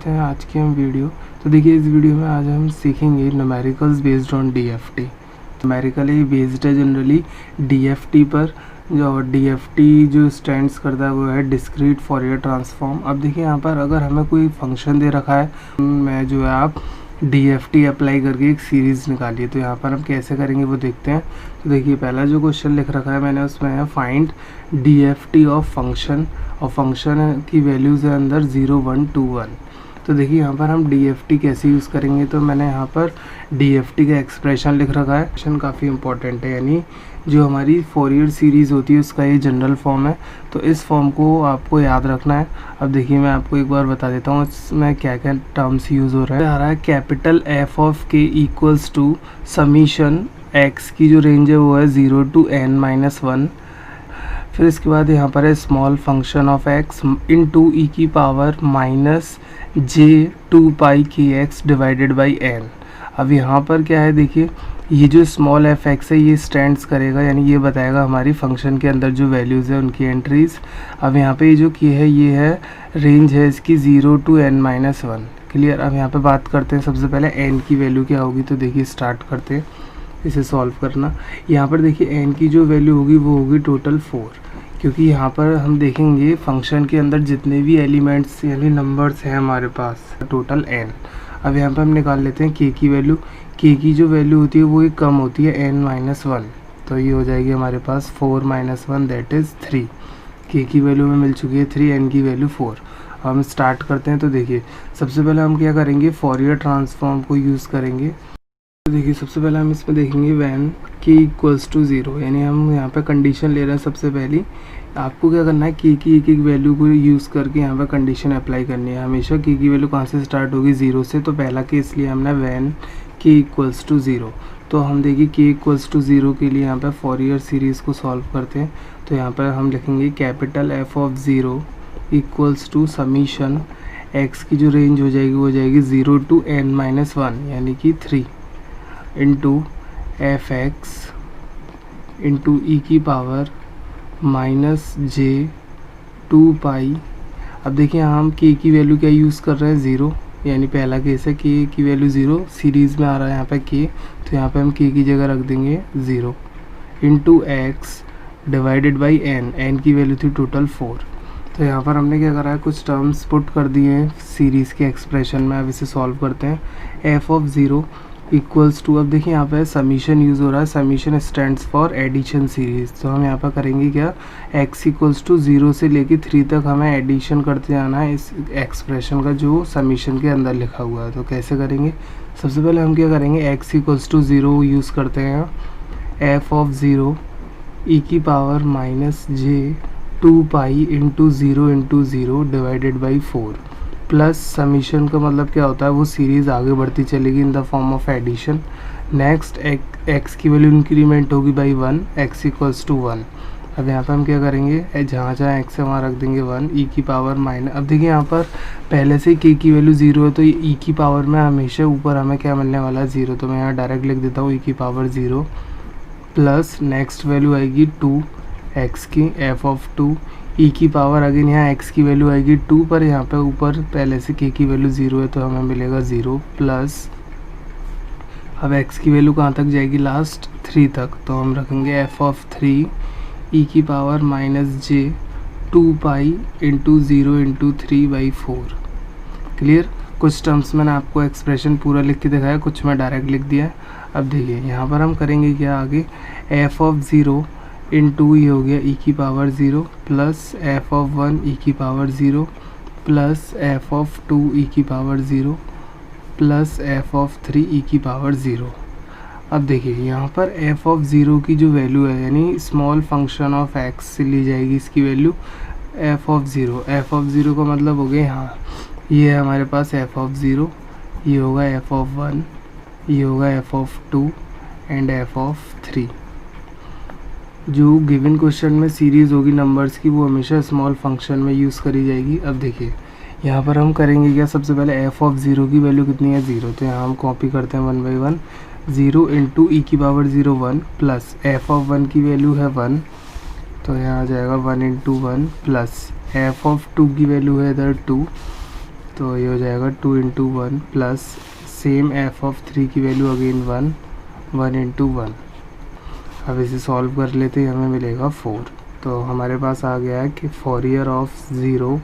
करते हैं आज की हम वीडियो। तो देखिए इस वीडियो में आज हम सीखेंगे numericals based on DFT. Numerically based है जनरली डीएफटी पर, जो डीएफटी जो स्टैंड्स करता है वो है डिस्क्रीट फॉरियर ट्रांसफॉर्म। अब देखिए यहाँ पर अगर हमें कोई फंक्शन दे रखा है, मैं जो है आप डीएफटी अप्लाई करके एक सीरीज़ निकालिए। तो यहाँ पर हम कैसे करेंगे वो देखते हैं। तो देखिए पहला जो क्वेश्चन लिख रखा है मैंने, उसमें है फाइंड डीएफटी ऑफ फंक्शन, और फंक्शन की वैल्यूज़ है अंदर 0, 1, 2, 1। तो देखिए यहाँ पर हम डीएफटी कैसे यूज़ करेंगे। तो मैंने यहाँ पर डीएफटी का एक्सप्रेशन लिख रखा है। एक्सप्रेशन काफ़ी इंपॉर्टेंट है, यानी जो हमारी फोरियर सीरीज़ होती है उसका ये जनरल फॉर्म है। तो इस फॉर्म को आपको याद रखना है। अब देखिए मैं आपको एक बार बता देता हूँ इसमें क्या क्या टर्म्स यूज़ हो रहा है। आ रहा है कैपिटल एफ ऑफ के इक्वल्स टू समीशन एक्स की जो रेंज है वो है 0 to n-1। फिर इसके बाद यहाँ पर है small function of x into e की power -j2π(kx) divided by n। अब यहाँ पर क्या है, देखिए ये जो स्मॉल एफ एक्स है ये स्टैंड्स करेगा, यानी ये बताएगा हमारी फंक्शन के अंदर जो वैल्यूज़ है उनकी एंट्रीज़। अब यहाँ पे ये जो की है ये है रेंज है इसकी 0 to n-1। क्लियर। अब यहाँ पे बात करते हैं सबसे पहले n की वैल्यू क्या होगी। तो देखिए स्टार्ट करते हैं इसे सॉल्व करना। यहाँ पर देखिए n की जो वैल्यू होगी वो होगी टोटल 4, क्योंकि यहाँ पर हम देखेंगे फंक्शन के अंदर जितने भी एलिमेंट्स यानी नंबर्स हैं हमारे पास टोटल n। अब यहाँ पर हम निकाल लेते हैं k की वैल्यू। k की जो वैल्यू होती है वो एक कम होती है n-1, तो ये हो जाएगी हमारे पास 4 - 1 दैट इज़ 3। k की वैल्यू में मिल चुकी है 3, n की वैल्यू 4। अब हम स्टार्ट करते हैं। तो देखिए सबसे पहले हम क्या करेंगे, फॉरियर ट्रांसफॉर्म को यूज़ करेंगे। तो देखिए सबसे पहले हम इसमें देखेंगे वैन k इक्वल्स टू 0, यानी हम यहाँ पे कंडीशन ले रहे हैं। सबसे पहली आपको क्या करना है, k की एक एक वैल्यू को यूज़ करके यहाँ पे कंडीशन अप्लाई करनी है। हमेशा k की वैल्यू कहाँ से स्टार्ट होगी, 0 से। तो पहला केस लिया हमने वैन k इक्वल्स टू 0। तो हम देखिए k इक्वल्स टू 0 के लिए यहाँ पे फॉरियर सीरीज़ को सॉल्व करते हैं। तो यहाँ पर हम लिखेंगे capital F of 0 equals to summation x की जो रेंज हो जाएगी वो हो जाएगी 0 to n-1 यानी कि 3 into F x into e की पावर -j2π। अब देखिए हम k की वैल्यू क्या यूज़ कर रहे हैं, 0, यानी पहला केस है k की वैल्यू 0, सीरीज़ में आ रहा है यहाँ पे k, तो यहाँ पे हम k की जगह रख देंगे 0 into x divided by n की वैल्यू थी टोटल 4। तो यहाँ पर हमने क्या करा है, कुछ टर्म्स पुट कर दिए हैं सीरीज़ के एक्सप्रेशन में। अब इसे सॉल्व करते हैं। एफ ऑफ 0 इक्वल्स टू, अब देखिए यहाँ पे समीशन यूज़ हो रहा है। Summation stands for addition series. तो हम यहाँ पर करेंगे क्या, x इक्वल्स टू 0 से लेके 3 तक हमें एडिशन करते जाना है इस एक्सप्रेशन का जो समीशन के अंदर लिखा हुआ है। तो कैसे करेंगे, सबसे पहले हम क्या करेंगे, x इक्वल्स टू 0 यूज़ करते हैं। एफ ऑफ 0 ई की power -j2π into 0 into 0 divided by 4 plus summation का मतलब क्या होता है, वो सीरीज़ आगे बढ़ती चलेगी in the form of addition. Next x की वैल्यू इंक्रीमेंट होगी बाई 1, एक्स इक्वल्स टू 1। अब यहाँ पे हम क्या करेंगे, जहाँ जहाँ एक्स है वहाँ रख देंगे 1, ई की पावर माइनस। अब देखिए यहाँ पर पहले से k की वैल्यू 0 है, तो ई की पावर में हमेशा ऊपर हमें क्या मिलने वाला है, 0। तो मैं यहाँ डायरेक्ट लिख देता हूँ ई की पावर 0 प्लस नेक्स्ट वैल्यू आएगी 2 एक्स की, एफ ऑफ 2 ई की पावर अगेन यहाँ एक्स की वैल्यू आएगी 2, पर यहाँ पे ऊपर पहले से k की वैल्यू 0 है तो हमें मिलेगा 0 प्लस, अब x की वैल्यू कहाँ तक जाएगी, लास्ट 3 तक। तो हम रखेंगे एफ ऑफ 3 ई की power -j2π into 0 into 3/4। Clear. कुछ टर्म्स मैंने आपको एक्सप्रेशन पूरा लिख के दिखाया, कुछ मैं डायरेक्ट लिख दिया है। अब देखिए यहाँ पर हम करेंगे क्या आगे, एफ ऑफ 0 इंटू ये हो गया ई की पावर 0 प्लस एफ ऑफ 1 ई की पावर 0 प्लस एफ ऑफ 2 ई की पावर 0 प्लस एफ ऑफ 3 ई की पावर 0। अब देखिए यहाँ पर एफ ऑफ 0 की जो वैल्यू है, यानी स्मॉल फंक्शन ऑफ एक्स से ली जाएगी इसकी value F of 0। F of 0 का मतलब हो गया, यहाँ ये है हमारे पास एफ ऑफ 0, ये होगा एफ ऑफ 1, ये होगा F of 2 and F of 3। जो गिवन क्वेश्चन में सीरीज़ होगी नंबर्स की वो हमेशा स्मॉल फंक्शन में यूज़ करी जाएगी। अब देखिए यहाँ पर हम करेंगे क्या, सबसे पहले एफ ऑफ 0 की वैल्यू कितनी है, 0। तो यहाँ हम कॉपी करते हैं 1 बाई 1, 0 इंटू ई की पावर 0 1 प्लस एफ ऑफ 1 की वैल्यू है 1, तो यहाँ आ जाएगा 1 इंटू 1 प्लस एफ ऑफ 2 की वैल्यू है इधर 2, तो ये हो जाएगा 2 into 1 plus same F of 3 की वैल्यू अगेन 1, 1 इंटू 1। अब इसे सॉल्व कर लेते हैं, हमें मिलेगा 4। तो हमारे पास आ गया है कि फॉरियर ऑफ 0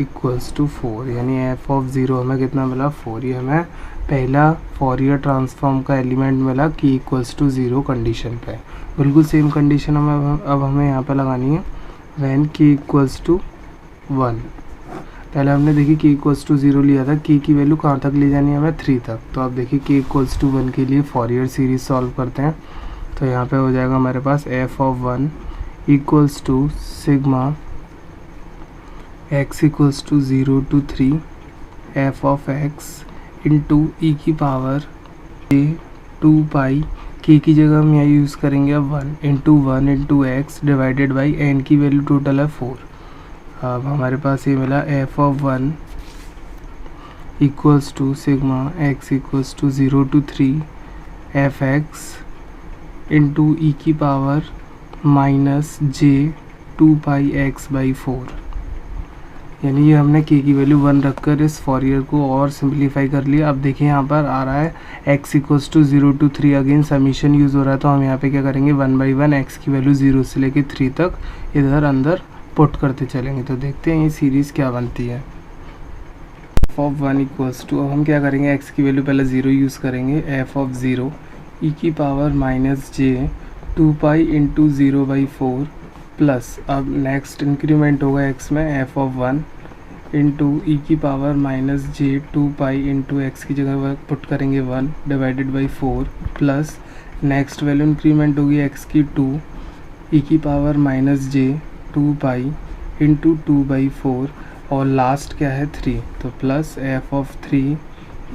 इक्वल्स टू 4, यानी एफ ऑफ 0 हमें कितना मिला 4। ये हमें पहला फॉरियर ट्रांसफॉर्म का एलिमेंट मिला कि इक्वल्स टू 0 कंडीशन पे। बिल्कुल सेम कंडीशन अब हमें यहाँ पे लगानी है व्हेन k इक्वल्स टू 1। पहले हमने देखी k इक्वल्स टू 0 लिया था, k की वैल्यू कहाँ तक ले जानी है हमें 3 तक। तो अब देखिए k इक्वल्स टू 1 के लिए फॉरियर सीरीज सॉल्व करते हैं। तो यहाँ पे हो जाएगा हमारे पास f of 1 equals to sigma x equals to 0 to 3 f of x into e की पावर j 2 पाई, k की जगह हम यहाँ यूज़ करेंगे अब 1 into x divided by n की वैल्यू टोटल है 4। अब हमारे पास ये मिला f of 1 equals to sigma x equals to 0 to 3 f x into e की power minus j 2 pi x by 4। यानी ये हमने k की वैल्यू 1 रखकर इस फॉरियर को और सिंप्लीफाई कर लिया। अब देखिए यहाँ पर आ रहा है x equals to 0 to 3, again summation use हो रहा है। तो हम यहाँ पे क्या करेंगे 1/1 x की वैल्यू 0 से लेके 3 तक इधर अंदर पुट करते चलेंगे। तो देखते हैं ये सीरीज़ क्या बनती है। f ऑफ 1 इक्वल्स टू, अब हम क्या करेंगे x की वैल्यू पहले 0 यूज़ करेंगे, f ऑफ 0 ई की power minus j 2 pi into 0/4 plus, अब नेक्स्ट इंक्रीमेंट होगा x में f ऑफ 1 इंटू ई की power minus j 2 pi into x की जगह पुट करेंगे 1 divided by 4 plus next value increment होगी x की 2 ई की power minus j 2 pi into 2/4 और लास्ट क्या है 3। तो प्लस f ऑफ 3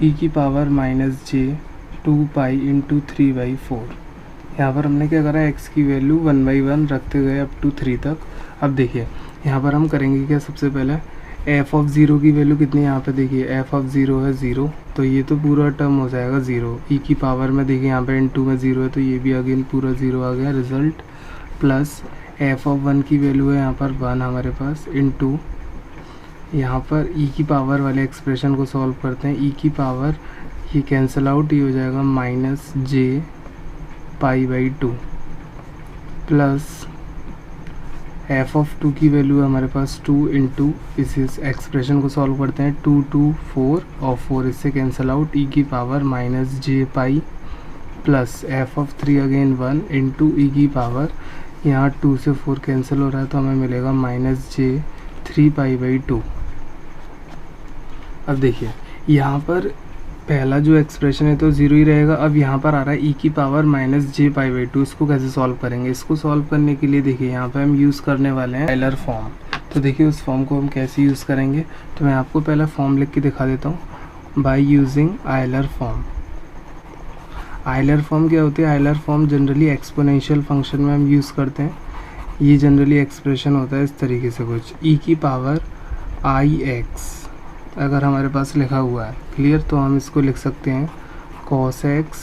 ई की power minus j 2 pi into 3/4। यहाँ पर हमने क्या करा, x की वैल्यू 1/1 रखते गए अप टू 3 तक। अब देखिए यहाँ पर हम करेंगे क्या, सबसे पहले f ऑफ 0 की वैल्यू कितनी है, यहाँ पे देखिए f ऑफ 0 है 0, तो ये तो पूरा टर्म हो जाएगा 0। ई की पावर में देखिए यहाँ पे इनटू में 0 है, तो ये भी अगेन पूरा 0 आ गया रिजल्ट। प्लस f ऑफ 1 की वैल्यू है यहाँ पर 1 हमारे पास, इनटू यहाँ पर ई की पावर वाले एक्सप्रेशन को सॉल्व करते हैं। ई की पावर ये कैंसिल आउट, ये हो जाएगा minus j π/2 plus f of 2 की वैल्यू है हमारे पास 2 इंटू, इस एक्सप्रेशन को सॉल्व करते हैं 2 2 4 और 4 इससे कैंसिल आउट, ई की power minus j pi plus f of 3 again 1 into e की पावर, यहाँ 2 से 4 कैंसिल हो रहा है तो हमें मिलेगा माइनस j 3 π/2। अब देखिए यहाँ पर पहला जो एक्सप्रेशन है तो 0 ही रहेगा। अब यहाँ पर आ रहा है ई की पावर माइनस j π/2, इसको कैसे सॉल्व करेंगे। इसको सॉल्व करने के लिए देखिए यहाँ पे हम यूज़ करने वाले हैं आयलर फॉर्म। तो देखिए उस फॉर्म को हम कैसे यूज़ करेंगे, तो मैं आपको पहला फॉर्म लिख के दिखा देता हूँ। By using Euler form. Euler form क्या होती है, Euler form generally exponential function में हम यूज़ करते हैं। ये जनरली एक्सप्रेशन होता है इस तरीके से कुछ, ई की पावर ix अगर हमारे पास लिखा हुआ है क्लियर, तो हम इसको लिख सकते हैं cos x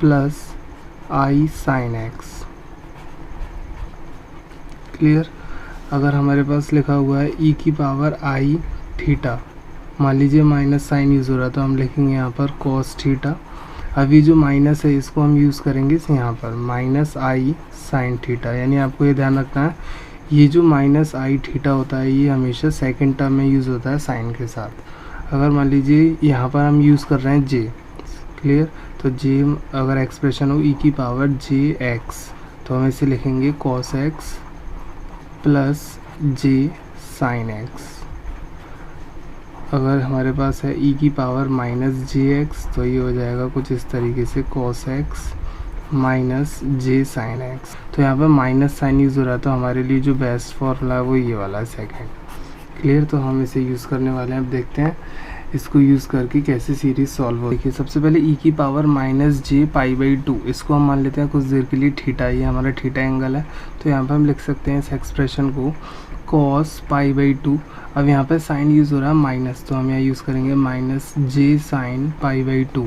plus i sin x clear. अगर हमारे पास लिखा हुआ है ई की पावर i थीटा, मान लीजिए माइनस साइन यूज़ हो रहा है तो हम लिखेंगे यहाँ पर cos थीटा। अभी जो माइनस है इसको हम यूज़ करेंगे यहाँ पर माइनस i sin थीटा, यानी आपको ये ध्यान रखना है ये जो माइनस i थीटा होता है ये हमेशा सेकंड टर्म में यूज़ होता है साइन के साथ। अगर मान लीजिए यहाँ पर हम यूज़ कर रहे हैं j क्लियर, तो j अगर एक्सप्रेशन हो ई की पावर jx तो हम इसे लिखेंगे cos x plus j sin x। अगर हमारे पास है ई की पावर माइनस jx तो ये हो जाएगा कुछ इस तरीके से cos x minus j sin x। तो यहाँ पर माइनस साइन यूज़ हो रहा है तो हमारे लिए जो बेस्ट फॉर्मूला है वो ये वाला है सेकंड क्लियर। तो हम इसे यूज़ करने वाले हैं। अब देखते हैं इसको यूज़ करके कैसे सीरीज सॉल्व हो। देखिए सबसे पहले ई की पावर माइनस j π/2 इसको हम मान लेते हैं कुछ देर के लिए थीटा, ये हमारा थीटा एंगल है। तो यहाँ पर हम लिख सकते हैं इस एक्सप्रेशन को cos π/2। अब यहाँ पर साइन यूज़ हो रहा है माइनस, तो हम यहाँ यूज़ करेंगे minus j sin π/2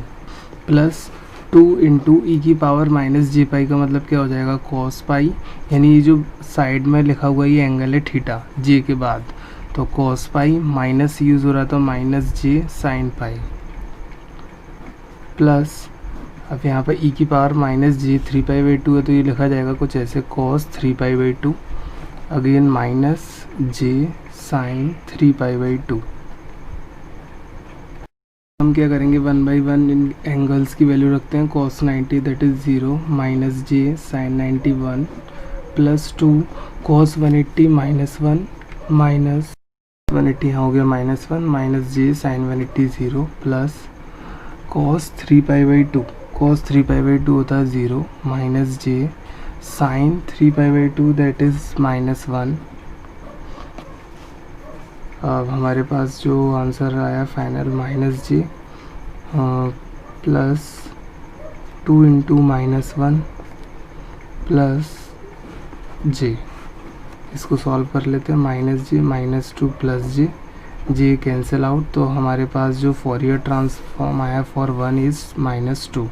plus 2 into e की पावर माइनस j पाई का मतलब क्या हो जाएगा cos पाई, यानी ये जो साइड में लिखा हुआ ये एंगल है थीटा j के बाद, तो कॉस पाई माइनस यूज़ हो रहा था minus j sine pi plus अब यहाँ पर ई की पावर माइनस जे 3π/2 है तो ये लिखा जाएगा कुछ ऐसे cos 3π/2 again minus j sine 3π/2। हम क्या करेंगे 1/1 इन एंगल्स की वैल्यू रखते हैं cos 90 that is 0 minus j sine 91 plus 2 cos 180 -1 minus 180 यहाँ हो गया -1 minus j sine 180 0 plus cos 3π/2 होता है 0 minus j sine 3π/2 that is -1। अब हमारे पास जो आंसर आया final minus j plus 2 × -1 plus j. इसको सॉल्व कर लेते हैं minus j -2 plus j cancel out. तो हमारे पास जो फोरियर ट्रांसफॉर्म आया फॉर 1 इज़ -2।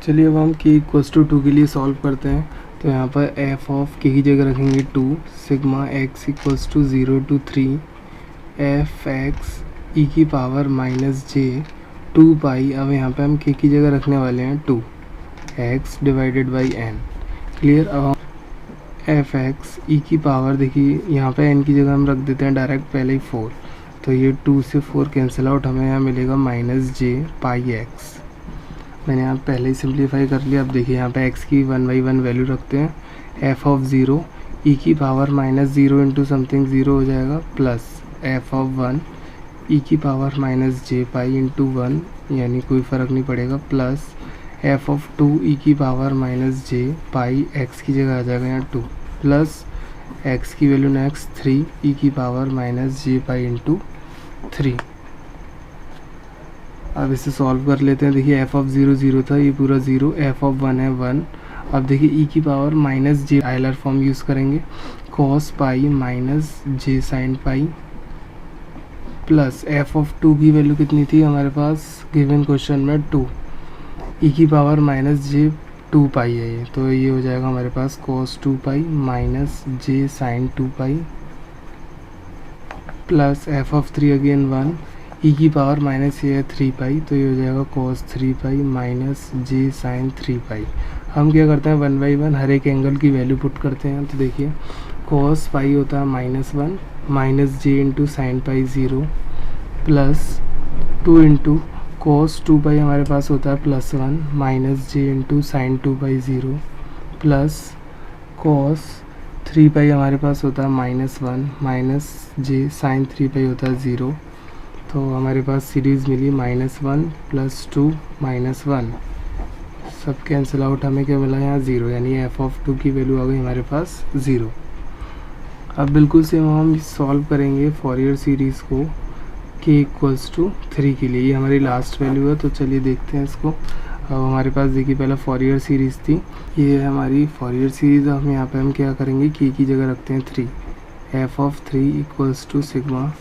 चलिए अब हम k = 2 के लिए सॉल्व करते हैं। तो यहाँ पर f ऑफ k की जगह रखेंगे 2 sigma x = 0 to 3 f(x) e की पावर -j 2π। अब यहाँ पे हम k की जगह रखने वाले हैं 2 x / n क्लियर। अब हम f(x) e की पावर देखिए यहाँ पे n की जगह हम रख देते हैं डायरेक्ट पहले ही 4 तो ये 2 से 4 कैंसिल आउट हमें यहाँ मिलेगा -j πx। मैंने यहाँ पहले ही सिंप्लीफाई कर लिया। अब देखिए यहाँ पे x की 1/1 वैल्यू रखते हैं f ऑफ 0 e की पावर -0 × समथिंग 0 हो जाएगा प्लस f ऑफ 1 e की पावर -j π × 1 यानी कोई फ़र्क नहीं पड़ेगा प्लस f ऑफ 2 e की पावर -j π x की जगह आ जाएगा यहाँ 2 प्लस x की वैल्यू नेक्स्ट 3 e की पावर -j π × 3। अब इसे सॉल्व कर लेते हैं। देखिए f ऑफ 0 0 था ये पूरा 0 f ऑफ 1 है 1। अब देखिए e की power -j Euler form use करेंगे cos π -j sin π plus f of 2 की वैल्यू कितनी थी हमारे पास गिवन क्वेश्चन में 2 e की पावर -j 2π है ये तो ये हो जाएगा हमारे पास cos 2π -j sin 2π plus f of 3 again 1 e की पावर माइनस ये है 3π तो ये हो जाएगा cos 3π -j sin 3π। हम क्या करते हैं 1/1 हर एक एंगल की वैल्यू पुट करते हैं। तो देखिए cos π होता है -1 minus j × sin π 0 plus 2 × cos 2π हमारे पास होता है +1 minus j × sin 2π 0 plus cos 3π हमारे पास होता है -1 माइनस j sin 3π होता है 0। तो हमारे पास सीरीज़ मिली -1 + 2 -1 सब कैंसिल आउट हमें क्या मिला यहाँ 0 यानी f ऑफ 2 की वैल्यू आ गई हमारे पास 0। अब बिल्कुल सेम हम सॉल्व करेंगे फॉरियर सीरीज़ को k = 3 के लिए। ये हमारी लास्ट वैल्यू है तो चलिए देखते हैं इसको। अब हमारे पास देखिए पहले फॉरियर सीरीज़ थी ये है हमारी फॉरियर सीरीज़। हम यहाँ पे हम क्या करेंगे k की जगह रखते हैं 3 f ऑफ 3 = सिग्मा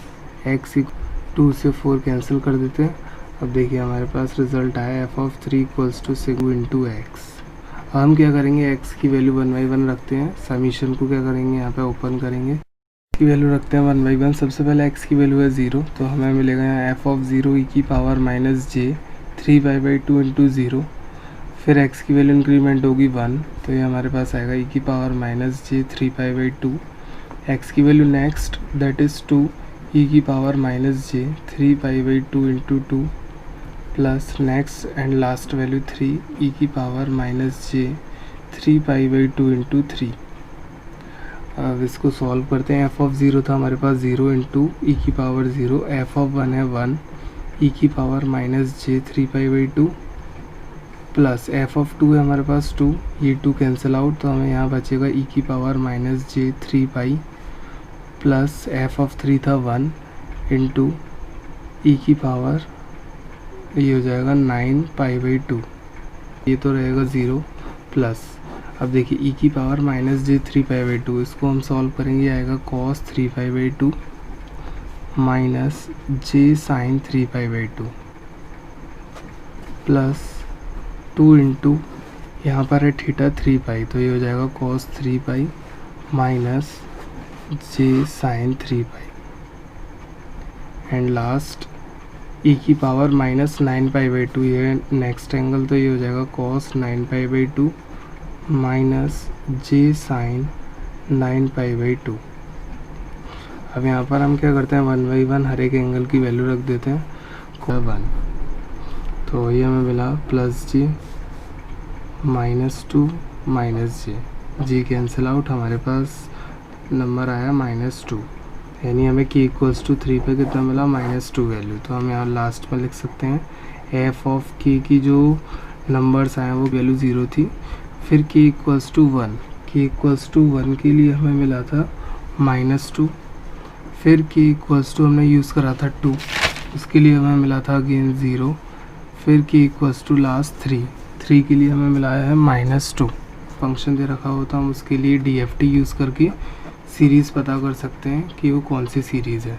x 2 से 4 कैंसिल कर देते हैं। अब देखिए हमारे पास रिज़ल्ट आया f ऑफ 3 = सिग्मा × x। हम क्या करेंगे x की वैल्यू 1/1 रखते हैं समीशन को क्या करेंगे यहाँ पे ओपन करेंगे की वैल्यू रखते हैं 1/1। सबसे पहले x की वैल्यू है 0 तो हमें मिलेगा यहाँ f ऑफ 0 e की पावर -j 3π/2 × 0 फिर x की वैल्यू इंक्रीमेंट होगी 1 तो ये हमारे पास आएगा e की पावर -j 3π/2 x की value next that is 2 e की power -j 3π/2 × 2 plus next and last value 3 e की पावर -j 3π/2 × 3। अब इसको सॉल्व करते हैं। f ऑफ 0 था हमारे पास 0 × e की पावर 0 f ऑफ 1 है 1 e की power -j 3π/2 plus f of 2 है हमारे पास 2 ये 2 कैंसिल आउट तो हमें यहाँ बचेगा e की power -j 3π plus f of 3 था 1 × e की पावर ये हो जाएगा 9π/2 ये तो रहेगा 0 प्लस अब देखिए e की पावर -j 3π/2 इसको हम सॉल्व करेंगे आएगा cos 3π/2 -j sin 3π/2 प्लस 2 × यहाँ पर है थीटा 3π तो ये हो जाएगा cos 3π j sine 3 pi and last e की पावर माइनस 9π/2। ये नेक्स्ट एंगल तो ये हो जाएगा cos 9π/2 माइनस जे साइन 9π/2। अब यहाँ पर हम क्या करते हैं 1/1 हर एक एंगल की वैल्यू रख देते हैं 1, तो ये हमें मिला प्लस जी -2 माइनस जी कैंसिल आउट, हमारे पास नंबर आया -2, यानी हमें k इक्वल्स टू 3 पे कितना मिला -2 वैल्यू। तो हम यहाँ लास्ट में लिख सकते हैं f ऑफ k की जो नंबर्स आए वो वैल्यू 0 थी, फिर k equals to 1, k equals to 1 के लिए हमें मिला था -2, फिर k इक्वल्स टू हमने यूज़ करा था 2, उसके लिए हमें मिला था अगेन 0, फिर k इक्वल्स टू लास्ट 3 के लिए हमें मिलाया है -2। फंक्शन दे रखा हो तो हम उसके लिए DFT यूज़ करके सीरीज़ पता कर सकते हैं कि वो कौन सी सीरीज़ है।